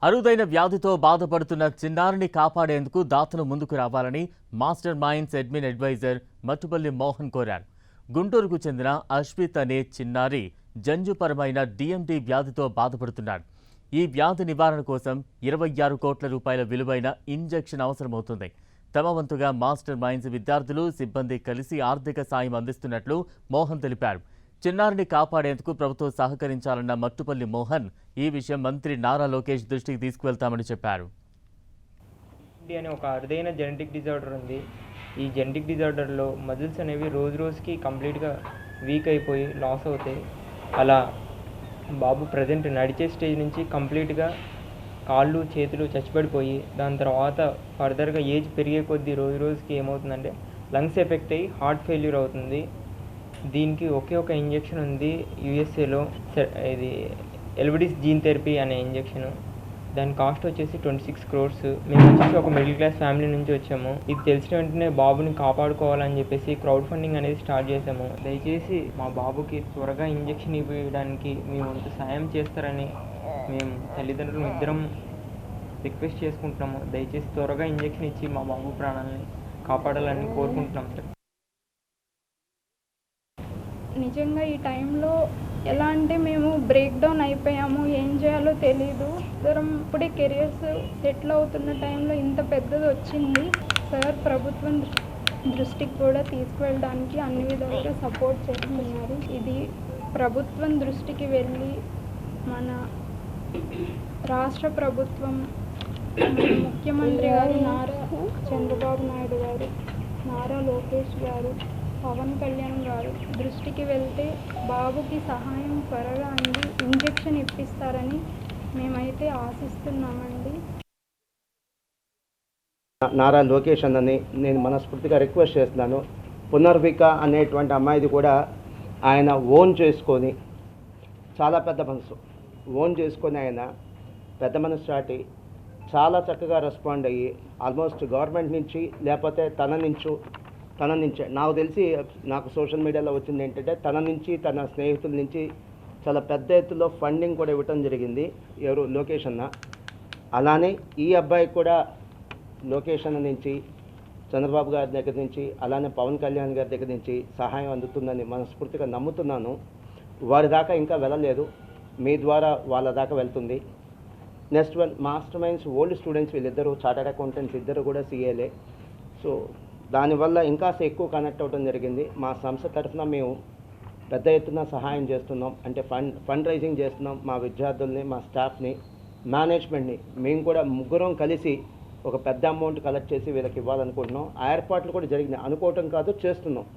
అరుదైన వ్యాధితో బాధపడుతున్న చిన్నారిని కాపాడేందుకు దాతలు ముందుకు రావాలని master minds admin adviser Mattupalli Mohan కోరారు. గుంటూరుకు చెందిన అశ్విత్ అనే చిన్నారి జంజుపరమైన డిఎండి వ్యాధితో బాధపడుతున్నాడు. ఈ వ్యాధి నివారణ కోసం 26 కోట్ల రూపాయల విలువైన ఇంజెక్షన్ అవసరమవుతుంది. తమ వంతుగా మాస్టర్ మైండ్స్ విద్యార్థులు, సిబ్బంది కలిసి ఆర్థిక సాయం అందిస్తున్నట్లు మోహన్ తెలిపారు. చిన్నారిని కాపాడేందుకు ప్రభుత్వం సహకరించాలన్న మట్టుపల్లి మోహన్ ఈ విషయం మంత్రి నారా లోకేష్ దృష్టికి తీసుకువెళ్తామని చెప్పారు. అనే ఒక అరుదైన జెనెటిక్ డిజార్డర్ ఉంది. ఈ జెనెటిక్ డిజార్డర్లో మజిల్స్ అనేవి రోజు రోజుకి కంప్లీట్గా వీక్ అయిపోయి లాస్ అవుతాయి. అలా బాబు ప్రజెంట్ నడిచే స్టేజ్ నుంచి కంప్లీట్గా కాళ్ళు చేతులు చచ్చిపడిపోయి దాని తర్వాత ఫర్దర్గా ఏజ్ పెరిగే కొద్దీ రోజు రోజుకి ఏమవుతుందంటే లంగ్స్ ఎఫెక్ట్ అయ్యి హార్ట్ ఫెయిల్యూర్ అవుతుంది. దీనికి ఒకే ఒక ఇంజెక్షన్ ఉంది యూఎస్ఏలో, ఇది ఎల్విడిస్ జీన్ థెరపీ అనే ఇంజెక్షన్. దాని కాస్ట్ వచ్చేసి 26 crores. మేము వచ్చేసి ఒక మిడిల్ క్లాస్ ఫ్యామిలీ నుంచి వచ్చాము. ఇది తెలిసిన వెంటనే బాబుని కాపాడుకోవాలని చెప్పేసి క్రౌడ్ ఫండింగ్ అనేది స్టార్ట్ చేసాము. దయచేసి మా బాబుకి త్వరగా ఇంజెక్షన్ ఇవ్వడానికి మీ వంతు సాయం చేస్తారని మేము తల్లిదండ్రులు ఇద్దరం రిక్వెస్ట్ చేసుకుంటున్నాము. దయచేసి త్వరగా ఇంజెక్షన్ ఇచ్చి మా బాబు ప్రాణాలని కాపాడాలని కోరుకుంటున్నాం సార్. నిజంగా ఈ టైంలో ఎలా అంటే మేము బ్రేక్ డౌన్ అయిపోయాము, ఏం చేయాలో తెలీదు. ఇద్దరం ఇప్పుడే కెరియర్స్ సెటిల్ అవుతున్న టైంలో ఇంత పెద్దది వచ్చింది. సార్ ప్రభుత్వం దృష్టికి కూడా తీసుకువెళ్ళడానికి అన్ని విధాలుగా సపోర్ట్ చేస్తున్నారు. ఇది ప్రభుత్వం దృష్టికి వెళ్ళి మన రాష్ట్ర ప్రభుత్వం, ముఖ్యమంత్రి గారు నారా చంద్రబాబు నాయుడు గారు, నారా లోకేష్ గారు, పవన్ కళ్యాణ్ గారు దృష్టికి వెళ్తే బాబుకి సహాయం త్వరగా అంది ఇంజెక్షన్ ఇప్పిస్తారని మేమైతే ఆశిస్తున్నామండి. నారా లోకేష్ అన్నని నేను మనస్ఫూర్తిగా రిక్వెస్ట్ చేస్తున్నాను. పునర్విక అనేటువంటి అమ్మాయిది కూడా ఆయన ఓన్ చేసుకొని, చాలా పెద్ద మనసు ఓన్ చేసుకొని ఆయన పెద్ద మనసు చాటి చాలా చక్కగా రెస్పాండ్ అయ్యి ఆల్మోస్ట్ గవర్నమెంట్ నుంచి లేకపోతే తన నుంచే నాకు తెలిసి, నాకు సోషల్ మీడియాలో వచ్చింది ఏంటంటే తన నుంచి తన స్నేహితుల నుంచి చాలా పెద్ద ఎత్తులో ఫండింగ్ కూడా ఇవ్వటం జరిగింది. ఎవరు? లోకేష్ అన్న. అలానే ఈ అబ్బాయికి కూడా లోకేష్ అన్న నుంచి, చంద్రబాబు గారి దగ్గర నుంచి, అలానే పవన్ కళ్యాణ్ గారి దగ్గర నుంచి సహాయం అందుతుందని మనస్ఫూర్తిగా నమ్ముతున్నాను. వారి దాకా ఇంకా వెళ్ళలేదు, మీ ద్వారా వాళ్ళ దాకా వెళ్తుంది. Next one master minds old students, వీళ్ళిద్దరూ చార్టర్డ్ అకౌంటెంట్స్, ఇద్దరు కూడా CA. సో దానివల్ల ఇంకా ఎక్కువ కనెక్ట్ అవ్వడం జరిగింది. మా సంస్థ తరఫున మేము పెద్ద ఎత్తున సహాయం చేస్తున్నాం. అంటే ఫండ్ రైజింగ్ చేస్తున్నాం. మా విద్యార్థుల్ని, మా స్టాఫ్ని, మేనేజ్మెంట్ని మేము కూడా ముగ్గురం కలిసి ఒక పెద్ద అమౌంట్ కలెక్ట్ చేసి వీళ్ళకి ఇవ్వాలనుకుంటున్నాం. ఆ ఏర్పాట్లు కూడా జరిగినాయి, అనుకోవటం కాదు, చేస్తున్నాం.